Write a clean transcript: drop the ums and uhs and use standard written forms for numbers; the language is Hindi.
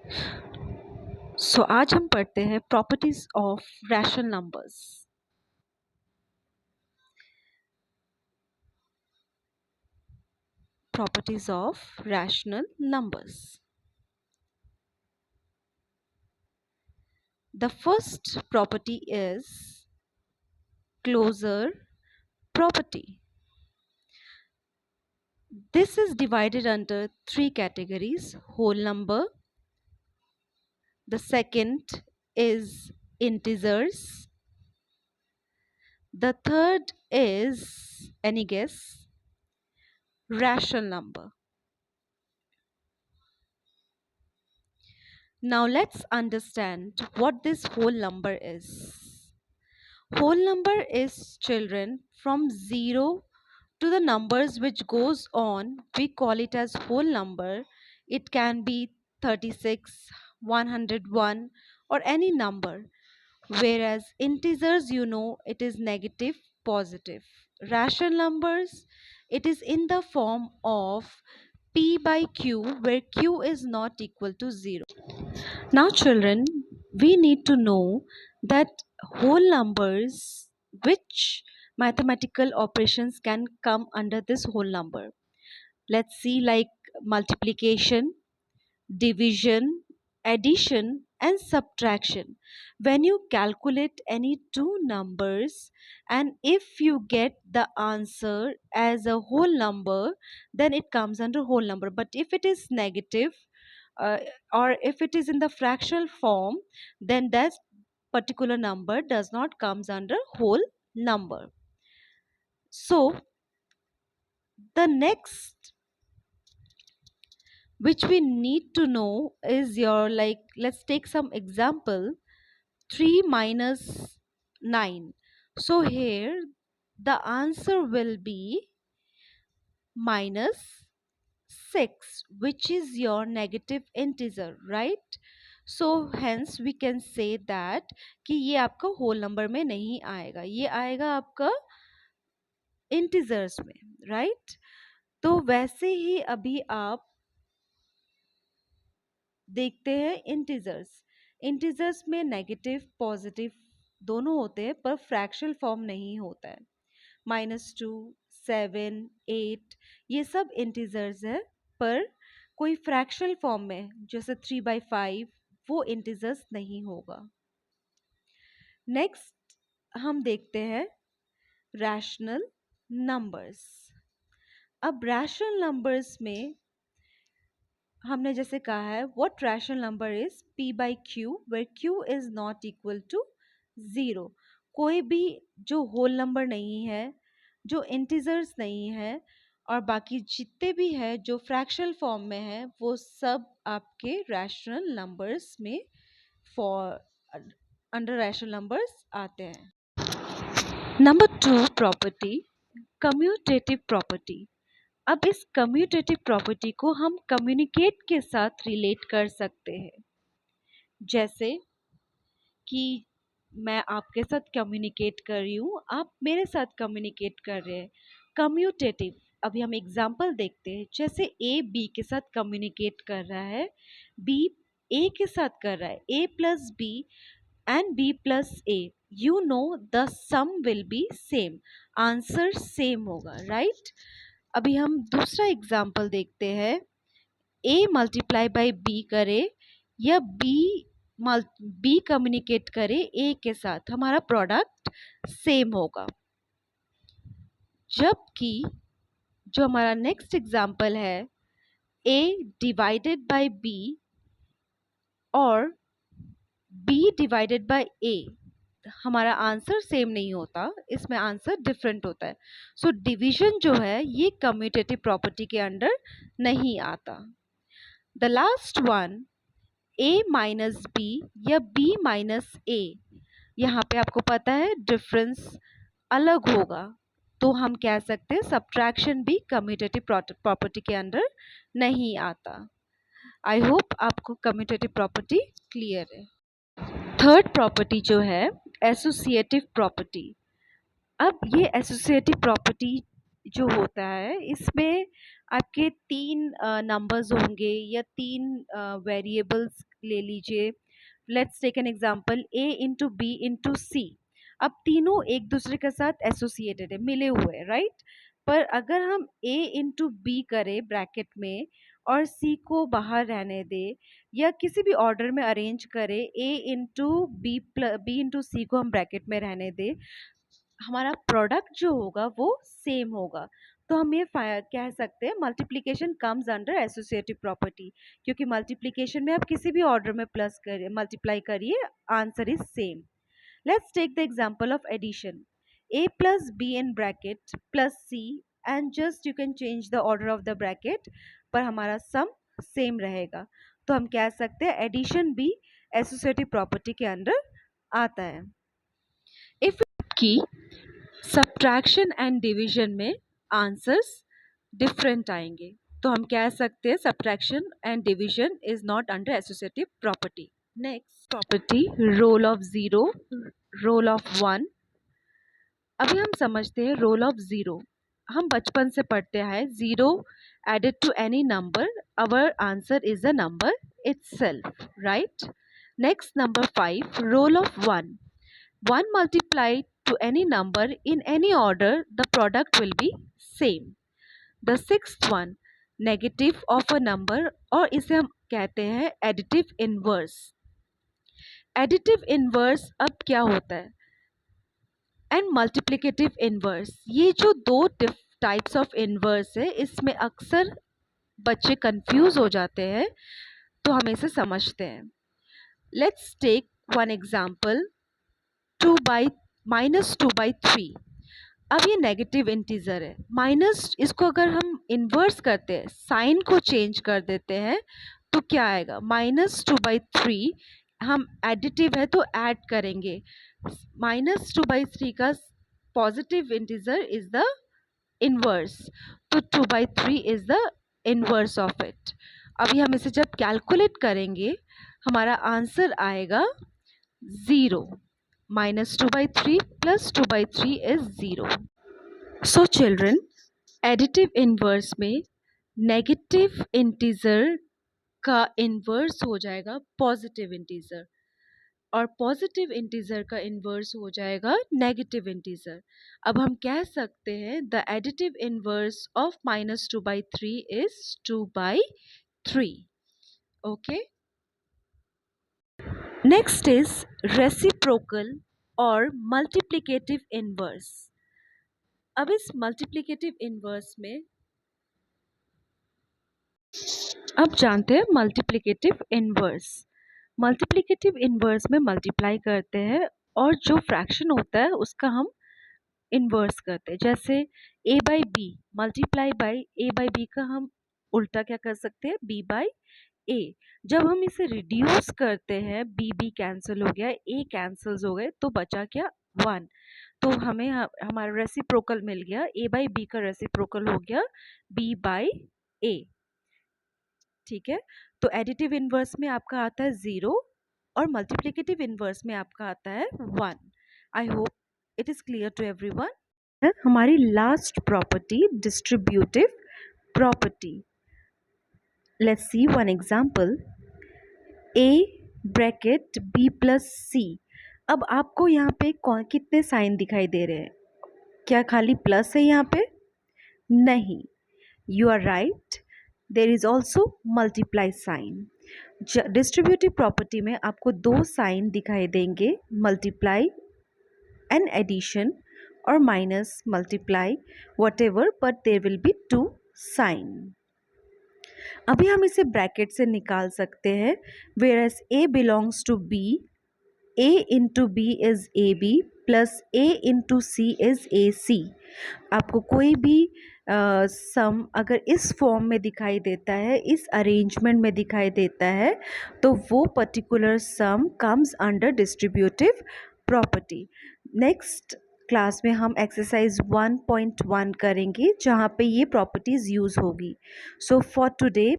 सो आज हम पढ़ते हैं properties of rational numbers. Properties of rational numbers. The first property is closure property. This is divided under three categories: whole number, the second is integers, the third is, any guess, rational number. Now let's understand what this whole number is. Whole number is, children, from 0 to the numbers which goes on, we call it as whole number. It can be 36, 101 or any number. Whereas integers, it is negative, positive. Rational numbers, it is in the form of p by q, where q is not equal to 0. Now children, we need to know that whole numbers, which mathematical operations can come under this whole number. Let's see, like multiplication, division, addition and subtraction. When you calculate any two numbers and if you get the answer as a whole number, then it comes under whole number. But if it is negative, uh, or if it is in the fractional form, then that particular number does not comes under whole number. So the next which we need to know is your, like, let's take some example. 3 minus 9. So here the answer will be minus 6, which is your negative integer, right? So hence we can say that कि ये आपका whole number में नहीं आएगा, ये आएगा आपका integers में, right? तो वैसे ही अभी आप देखते हैं इंटीजर्स में नेगेटिव पॉजिटिव दोनों होते हैं, पर फ्रैक्शनल फॉर्म नहीं होता है. -2, 7, 8 ये सब इंटीजर्स है, पर कोई फ्रैक्शनल फॉर्म में जैसे 3/5 वो इंटीजर्स नहीं होगा. नेक्स्ट हम देखते हैं रैशनल नंबर्स. अब रैशनल नंबर्स में हमने जैसे कहा है, what rational number is p by q, where q is not equal to 0. कोई भी जो होल नंबर नहीं है, जो इंटीजर्स नहीं है, और बाकी जितने भी है जो फ्रैक्शनल फॉर्म में है, वो सब आपके रैशनल नंबर्स में फॉर अंडर रैशनल नंबर्स आते हैं. Number 2 property, commutative property. अब इस कम्यूटेटिव प्रॉपर्टी को हम कम्युनिकेट के साथ रिलेट कर सकते हैं. जैसे कि मैं आपके साथ कम्युनिकेट कर रही हूँ, आप मेरे साथ कम्युनिकेट कर रहे हैं. कम्यूटेटिव, अभी हम एग्जाम्पल देखते हैं. जैसे ए बी के साथ कम्युनिकेट कर रहा है, बी ए के साथ कर रहा है, A plus B and B plus A, you know the sum will be same, answer same होगा, राइट? अभी हम दूसरा एग्जाम्पल देखते हैं. ए मल्टीप्लाई बाई बी करे या बी कम्युनिकेट करे ए के साथ, हमारा प्रोडक्ट सेम होगा. जबकि जो हमारा नेक्स्ट एग्जाम्पल है, ए डिवाइडेड बाई बी और बी डिवाइडेड बाई ए, हमारा आंसर सेम नहीं होता, इसमें आंसर डिफरेंट होता है. सो डिवीजन जो है ये कम्यूटेटिव प्रॉपर्टी के अंडर नहीं आता. The last one, A minus B या बी माइनस ए, यहाँ पे आपको पता है डिफरेंस अलग होगा, तो हम कह सकते हैं सब्ट्रैक्शन भी कम्यूटेटिव प्रॉपर्टी के अंडर नहीं आता. आई होप आपको कम्यूटेटिव प्रॉपर्टी क्लियर है. थर्ड प्रॉपर्टी जो है एसोसिएटिव प्रॉपर्टी. अब ये एसोसिएटिव प्रॉपर्टी जो होता है, इसमें आपके 3 नंबर्स होंगे या 3 वेरिएबल्स ले लीजिए, let's take an example A into B into C. अब तीनों एक दूसरे के साथ एसोसिएटेड है, मिले हुए हैं, राइट। पर अगर हम A इंटू बी करें ब्रैकेट में और C को बाहर रहने दे, या किसी भी ऑर्डर में अरेंज करें, A इंटू बी इंटू सी को हम ब्रैकेट में रहने दें, हमारा प्रोडक्ट जो होगा वो सेम होगा। तो हम ये कह सकते हैं multiplication comes under associative property, क्योंकि मल्टीप्लिकेशन में आप किसी भी ऑर्डर में प्लस करिए, मल्टीप्लाई करिए, answer is same. Let's take the example of addition, a plus b in bracket plus c, and just you can change the order of the bracket, पर हमारा सम सेम रहेगा। तो हम कह सकते हैं एडिशन भी एसोसिएटिव प्रॉपर्टी के अंदर आता है। इफ की सब्ट्रैक्शन एंड डिवीजन में आंसर्स डिफरेंट आएंगे, तो हम कह सकते हैं subtraction and division is not under associative property. Next property, role of zero, role of one. अभी हम समझते हैं रोल ऑफ ज़ीरो। हम बचपन से पढ़ते हैं zero added to any number, our answer is a number itself, right. Next number 5, role of one, one multiplied to any number in any order, the product will be same. The sixth one, negative of a number, और इसे हम कहते हैं additive inverse. Additive inverse अब क्या होता है, and multiplicative inverse, ये जो दो टाइप्स ऑफ इनवर्स है, इसमें अक्सर बच्चे कंफ्यूज हो जाते हैं, तो हम इसे समझते हैं। Let's take one example, 2/-3। अब ये नेगेटिव इंटीजर है, माइनस, इसको अगर हम इन्वर्स करते हैं, साइन को चेंज कर देते हैं, तो क्या आएगा, -2/3। हम एडिटिव है तो ऐड करेंगे, -2/3 का positive integer is the inverse, तो 2/3 is the inverse of it. अभी हम इसे जब कैलकुलेट करेंगे, हमारा आंसर आएगा 0। -2/3 plus 2/3 is 0. So children, additive inverse में नेगेटिव इंटीजर का इन्वर्स हो जाएगा पॉजिटिव इंटीजर, और पॉजिटिव इंटीजर का इन्वर्स हो जाएगा नेगेटिव इंटीजर। अब हम कह सकते हैं the additive inverse of -2/3 is 2/3। Okay, next is reciprocal और मल्टीप्लिकेटिव इन्वर्स। अब इस मल्टीप्लिकेटिव इन्वर्स में अब जानते हैं मल्टीप्लिकेटिव इन्वर्स। मल्टीप्लिकेटिव इन्वर्स में मल्टीप्लाई करते हैं और जो फ्रैक्शन होता है उसका हम इन्वर्स करते हैं। जैसे a by B multiply by a by B का हम उल्टा क्या कर सकते हैं, b बाई a। जब हम इसे रिड्यूस करते हैं, b कैंसिल हो गया, a कैंसिल्स हो गए, तो बचा क्या, 1। तो हमें हमारा रेसिप्रोकल मिल गया, a बाई बी का रेसिप्रोकल हो गया b बाई a। ठीक है, तो एडिटिव इन्वर्स में आपका आता है 0 और मल्टीप्लिकेटिव इन्वर्स में आपका आता है 1। I hope it is clear to everyone. हमारी last property, distributive property. Let's see one example, a bracket b plus c। अब आपको यहाँ पे कितने साइन दिखाई दे रहे हैं, क्या खाली प्लस है यहाँ पे, नहीं, you are right, there is also multiply sign. Distributive property में आपको दो साइन दिखाई देंगे, मल्टीप्लाई एंड एडिशन, और minus, multiply, whatever, but there will be two sign. अभी हम इसे ब्रैकेट से निकाल सकते हैं, where as a belongs to b, a into B is A B plus a into C is A C. आपको कोई भी सम अगर इस फॉर्म में दिखाई देता है, इस अरेंजमेंट में दिखाई देता है, तो वो particular sum comes under distributive property. Next class में हम एक्सरसाइज 1.1 करेंगे, जहाँ पे ये प्रॉपर्टीज़ यूज़ होगी। So for today